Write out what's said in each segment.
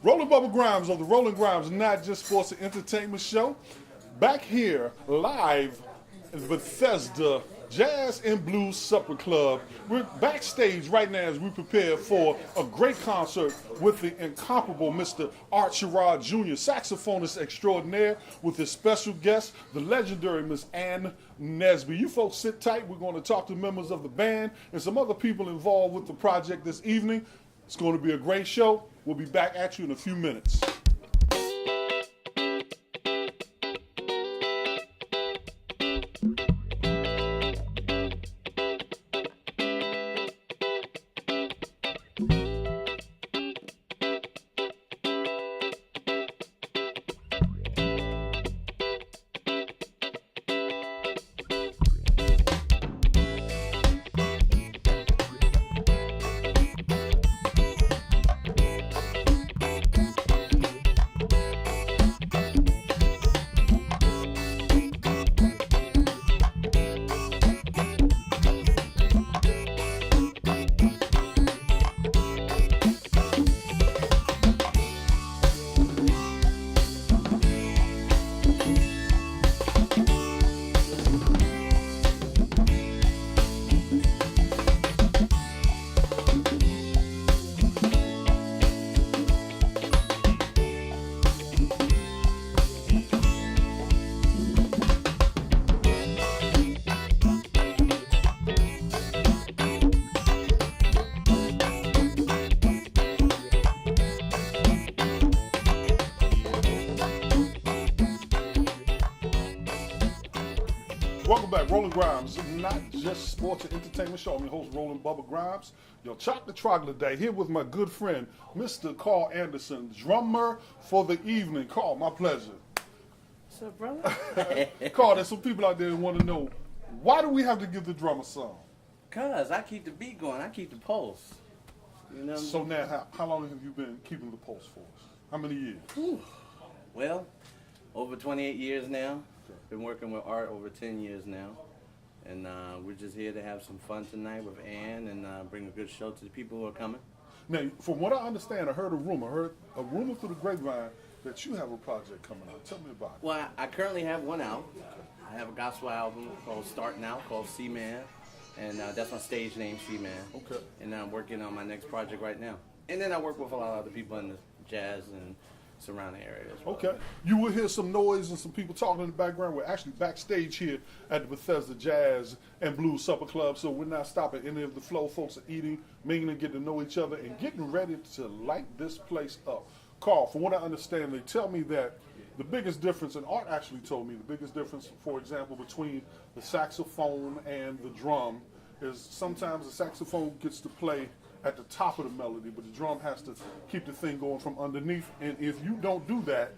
Roland Bubba Grimes of the Roland Grimes Not Just Sports and Entertainment Show. Back here live in Bethesda Jazz and Blues Supper Club. We're backstage right now as we prepare for a great concert with the incomparable Mr. Art Sherrod Jr., saxophonist extraordinaire, with his special guest, the legendary Miss Ann Nesby. You folks sit tight. We're going to talk to members of the band and some other people involved with the project this evening. It's going to be a great show. We'll be back at you in a few minutes. Welcome back, Roland Grimes, Not Just Sports and Entertainment Show. I'm your host, Roland Bubba Grimes, your chocolate troglodyte, here with my good friend, Mr. Carl Anderson, drummer for the evening. Carl, my pleasure. What's up, brother? Carl, there's some people out there who want to know, why do we have to give the drummer some? Cause I keep the beat going, I keep the pulse. You know. So now, how long have you been keeping the pulse for us? How many years? Whew. Well, over 28 years now. Been working with Art over 10 years now, and we're just here to have some fun tonight with Ann and bring a good show to the people who are coming. Now, from what I understand, I heard a rumor through the grapevine that you have a project coming out. Tell me about it. Well, I currently have one out. I have a gospel album called Starting Out, called C-Man, and that's my stage name, C-Man. Okay. And I'm working on my next project right now. And then I work with a lot of other people in the jazz and surrounding areas. Okay. You will hear some noise and some people talking in the background. We're actually backstage here at the Bethesda Jazz and Blues Supper Club, so we're not stopping any of the flow. Folks are eating, mingling, getting to know each other, and getting ready to light this place up. Carl, from what I understand, they tell me that the biggest difference, and Art actually told me the biggest difference, for example, between the saxophone and the drum is sometimes the saxophone gets to play at the top of the melody, but the drum has to keep the thing going from underneath. And if you don't do that,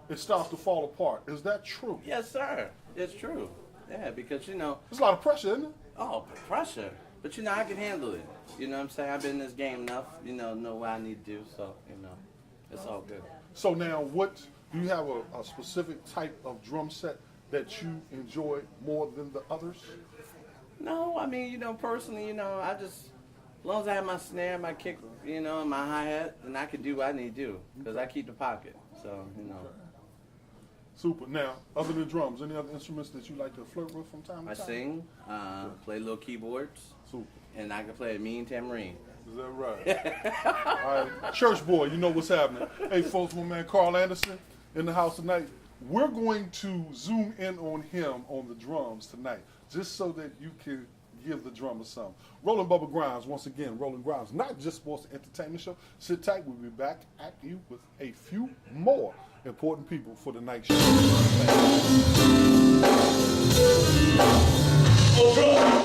it starts to fall apart. Is that true? Yes, sir. It's true. Yeah, because, you know. There's a lot of pressure, isn't it? Oh, pressure. But, you know, I can handle it. You know what I'm saying? I've been in this game enough, know what I need to do. So, it's all good. So now, do you have a specific type of drum set that you enjoy more than the others? No, I mean, personally, I just, as long as I have my snare, my kick, and my hi-hat, then I can do what I need to do, because I keep the pocket, so, Super. Now, other than drums, any other instruments that you like to flirt with from time to time? I sing, play little keyboards, Super. And I can play a mean tambourine. Is that right? All right. Church boy, you know what's happening. Hey, folks, my man Carl Anderson in the house tonight. We're going to zoom in on him on the drums tonight, just so that you can give the drummer some. Roland Bubba Grimes, once again, Roland Grimes, Not Just Sports and Entertainment Show. Sit tight, we'll be back at you with a few more important people for the night show. On drum,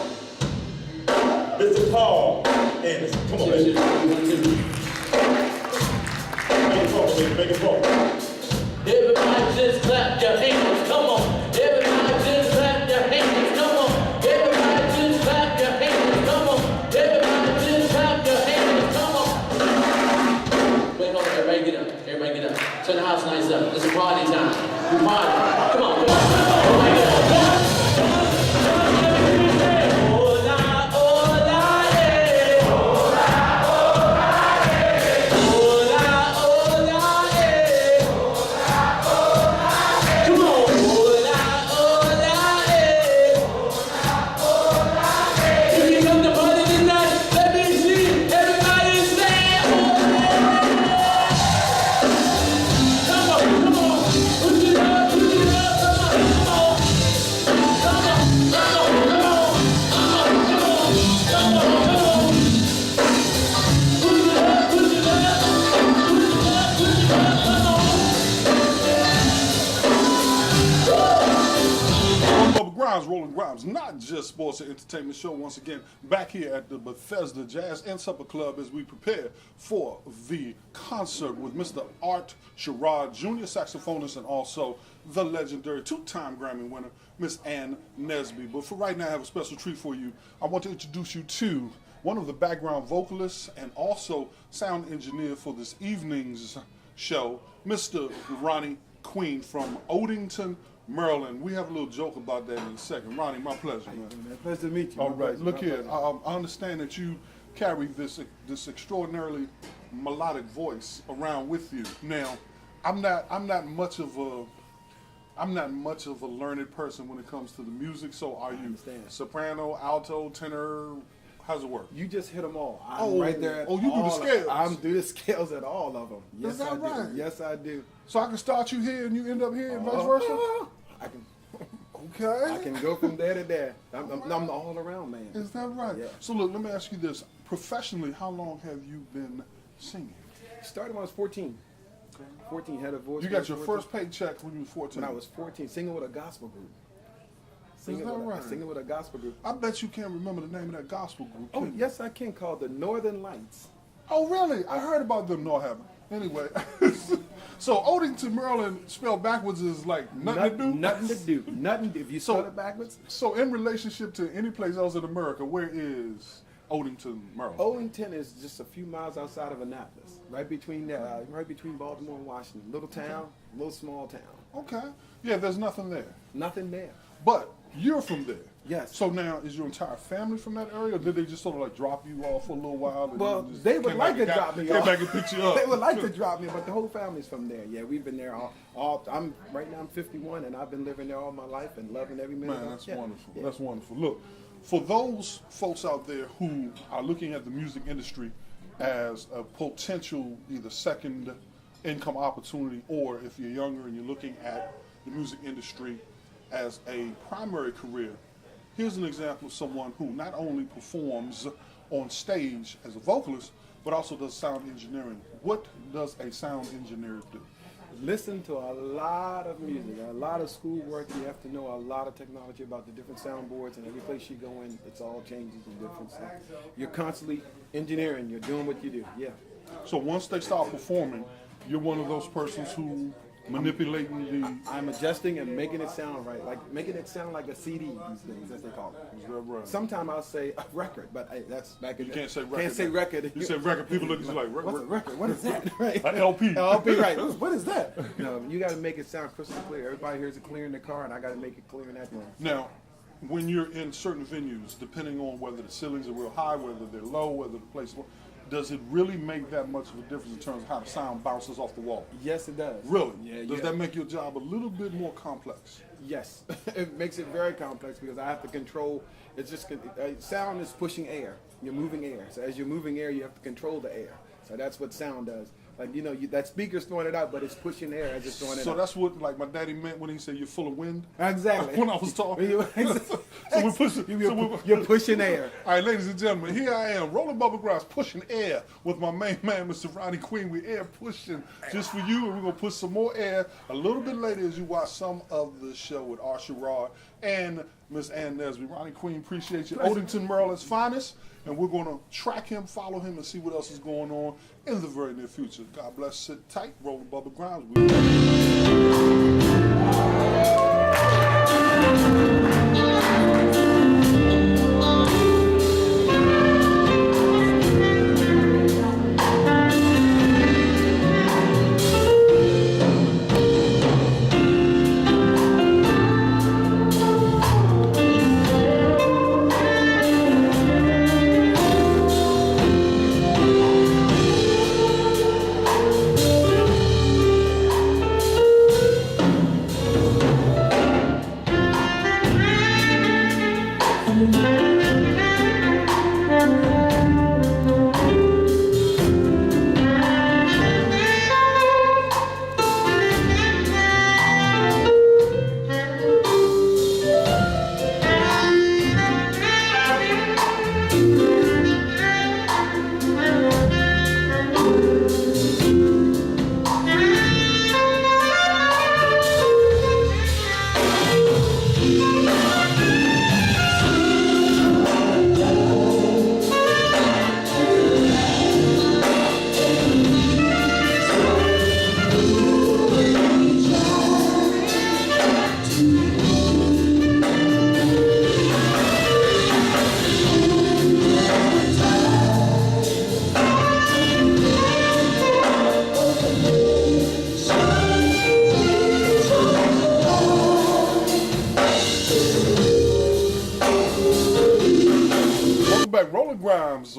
Mr. Paul Anderson. Come on, baby. Make it pop, baby, make it pop. Everybody just clap your hands, come on. Everybody just clap your hands, come on. Everybody just clap your hands, come on. Everybody just clap your hands, come on. Wait, hold on, everybody get up. Everybody get up. Turn the house lights up. It's a party time. We party. Come on, come on. Everybody get up. Hola, hola, GRIMES, not just sports and entertainment show. Once again, back here at the Bethesda Jazz and Supper Club as we prepare for the concert with Mr. Art Sherrod, junior saxophonist, and also the legendary two-time Grammy winner, Miss Ann Nesby. But for right now, I have a special treat for you. I want to introduce you to one of the background vocalists and also sound engineer for this evening's show, Mr. Ronnie Queen from Odenton, Maryland. We have a little joke about that in a second. Ronnie, my pleasure, man. Pleasure to meet you. All right, look here. I understand that you carry this extraordinarily melodic voice around with you. Now, I'm not much of a learned person when it comes to the music. So, are you understand. soprano, alto, tenor? How's it work? You just hit them all. I'm right there. Oh, you do the scales. I'm do the scales at all of them. Yes, Is that I do. right? Yes, I do. So I can start you here and you end up here and vice versa? I can. Okay. I can go from there to there. I'm the all around man. Is that right? Yeah. So look, let me ask you this. Professionally, how long have you been singing? Started when I was 14. 14, had a voice. You when I got your was first paycheck when you were 14. When I was 14, singing with a gospel group. Singing that with right? Singing with a gospel group. I bet you can't remember the name of that gospel group. Oh, can you? yes, I can. Called the Northern Lights. Oh, really? I heard about them not having. Anyway, so Odenton, Maryland, spelled backwards is like nothing to do? Nothing to do. Nothing to do. If you spell it backwards. So in relationship to any place else in America, where is Odenton, Maryland? Odenton is just a few miles outside of Annapolis, right between Baltimore and Washington. Little town, little small town. Okay. Yeah, there's nothing there. Nothing there. But you're from there. Yes. So now, is your entire family from that area, or did they just sort of like drop you off for a little while? And Well, then just they would came like back to and drop me came off. back and pick you up? They would like to drop me, but the whole family's from there. Yeah, we've been there all. I'm right now. I'm 51, and I've been living there all my life and loving every minute. Man, of it. that's Yeah. wonderful. Yeah. That's wonderful. Look, for those folks out there who are looking at the music industry as a potential either second income opportunity, or if you're younger and you're looking at the music industry as a primary career, here's an example of someone who not only performs on stage as a vocalist, but also does sound engineering. What does a sound engineer do? Listen to a lot of music, a lot of schoolwork. You have to know a lot of technology about the different soundboards, and every place you go in, it's all changes and different stuff. You're constantly engineering. You're doing what you do. Yeah. So once they start performing, you're one of those persons who manipulating the. I'm adjusting and making it sound right, like making it sound like a CD these days, as they call it. Is that right? Sometimes I'll say a record, but hey, that's back in. You can't say record. Can't say record. You say record, people look at you like, What's a record? What is that? Right. An LP. LP, right? What is that? No, you got to make it sound crystal clear. Everybody hears it clear in the car, and I got to make it clear in that room. Now, when you're in certain venues, depending on whether the ceilings are real high, whether they're low, whether the place, does it really make that much of a difference in terms of how the sound bounces off the wall? Yes, it does. Really? Yeah. Does that make your job a little bit more complex? Yes, it makes it very complex because I have to control. It's just sound is pushing air. You're moving air. So as you're moving air, you have to control the air. So that's what sound does. Like, you know, that speaker's throwing it out, but it's pushing air as it's throwing it out. So that's what, like, my daddy meant when he said you're full of wind? Exactly. When I was talking. So we're pushing. You're pushing air. All right, ladies and gentlemen, here I am, Roland Bubba Grimes, pushing air with my main man, Mr. Ronnie Queen. We're air pushing just for you, and we're going to put some more air a little bit later as you watch some of the show with Art Sherrod and Miss Ann Nesby. Ronnie Queen, appreciate you. Odenton, Maryland's finest, and we're going to track him, follow him, and see what else is going on in the very near future. God bless. Sit tight. Roland Bubba Grimes.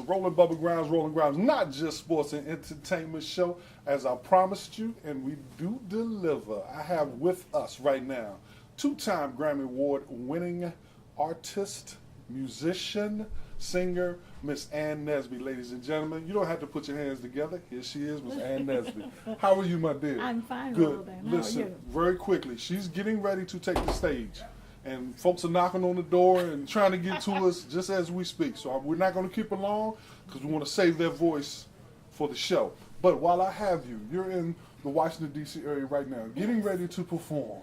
a Roland Grimes, not just sports and entertainment show, as I promised you, and we do deliver. I have with us right now 2-time Grammy Award winning artist, musician, singer, Miss Ann Nesby. Ladies and gentlemen, you don't have to put your hands together. Here she is, Miss Ann Nesby. How are you, my dear? I'm fine, Good. Roland. How Listen, are you? very quickly, she's getting ready to take the stage. And folks are knocking on the door and trying to get to us just as we speak. So we're not going to keep her long because we want to save their voice for the show. But while I have you, you're in the Washington, D.C. area right now, getting ready to perform.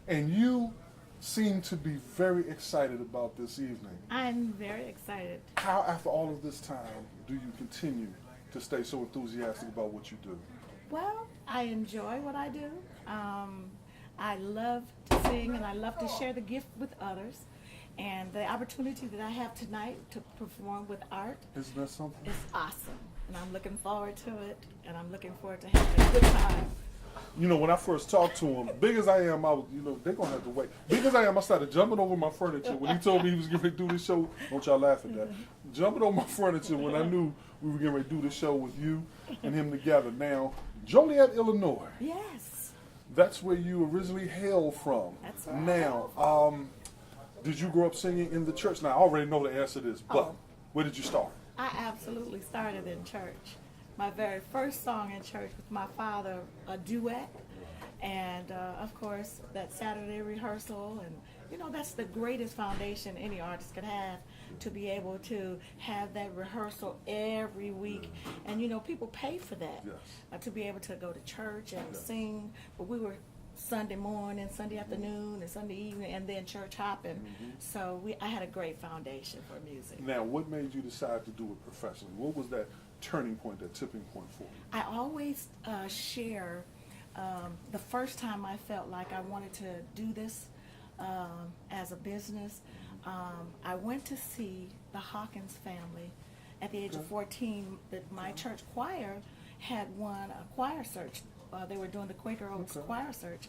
And you seem to be very excited about this evening. I'm very excited. How, after all of this time, do you continue to stay so enthusiastic about what you do? Well, I enjoy what I do. I love to sing and I love to share the gift with others. And the opportunity that I have tonight to perform with art Isn't that something? is awesome. And I'm looking forward to it. And I'm looking forward to having a good time. You know, when I first talked to him, big as I am, I was, they're going to have to wait. Big as I am, I started jumping over my furniture. When he told me he was getting ready to do this show, don't y'all laugh at that. Jumping over my furniture when I knew we were getting ready to do this show with you and him together. Now, Joliet, Illinois. Yes. That's where you originally hail from. That's right. Now, did you grow up singing in the church? Now, I already know the answer to this, but where did you start? I absolutely started in church. My very first song in church with my father, a duet. And of course, that Saturday rehearsal. And that's the greatest foundation any artist could have, to be able to have that rehearsal every week. And people pay for that, Yes. to be able to go to church and sing. But we were Sunday morning, Sunday afternoon, and Sunday evening, and then church hopping. So I had a great foundation for music. Now, what made you decide to do it professionally? What was that turning point, that tipping point for you? I always share the first time I felt like I wanted to do this as a business. I went to see the Hawkins family at the age of 14. That my church choir had won a choir search. They were doing the Quaker Oaks choir search,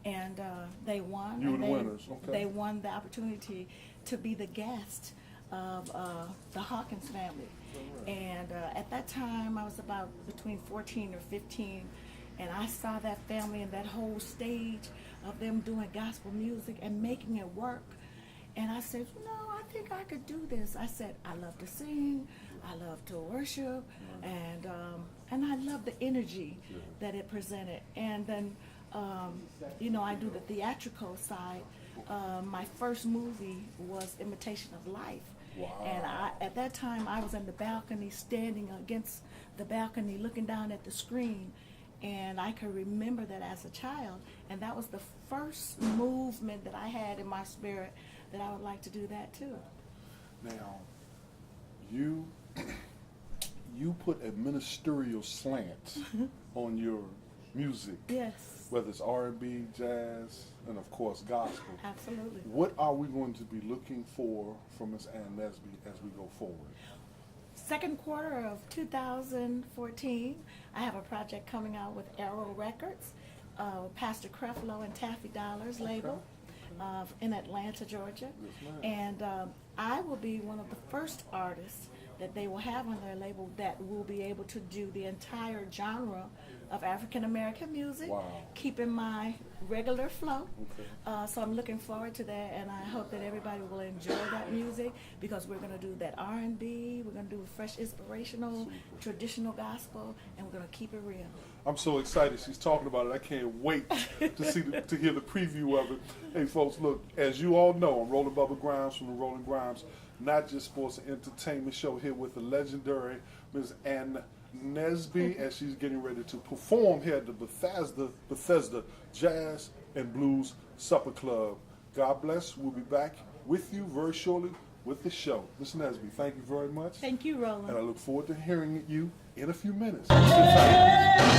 and they won. You were and the winners. Okay. They won the opportunity to be the guest of the Hawkins family. And at that time, I was about between 14 or 15, and I saw that family and that whole stage of them doing gospel music and making it work. And I said, I think I could do this. I said, I love to sing, I love to worship, and I love the energy that it presented. And then, I do the theatrical side. My first movie was Imitation of Life. Wow. And at that time, I was in the balcony, standing against the balcony, looking down at the screen. And I can remember that as a child. And that was the first movement that I had in my spirit, that I would like to do that too. Now, you put a ministerial slant on your music. Yes. Whether it's R&B, jazz, and of course gospel. Absolutely. What are we going to be looking for from Miss Ann Nesby as we go forward? Second quarter of 2014, I have a project coming out with Arrow Records, Pastor Creflo and Taffy Dollar's label in Atlanta, Georgia. Yes, And I will be one of the first artists that they will have on their label that will be able to do the entire genre of African American music, Wow. keeping my regular flow. Okay. So I'm looking forward to that, and I hope that everybody will enjoy that music, because we're going to do that R&B, we're going to do fresh inspirational, traditional gospel, and we're going to keep it real. I'm so excited she's talking about it. I can't wait to hear the preview of it. Hey folks, look, as you all know, I'm Roland Bubba Grimes from the Roland Grimes, not just sports and entertainment show, here with the legendary Ms. Ann Nesby, as she's getting ready to perform here at the Bethesda Jazz and Blues Supper Club. God bless. We'll be back with you very shortly with the show. Ms. Nesby, thank you very much. Thank you, Roland. And I look forward to hearing you in a few minutes. Sit tight.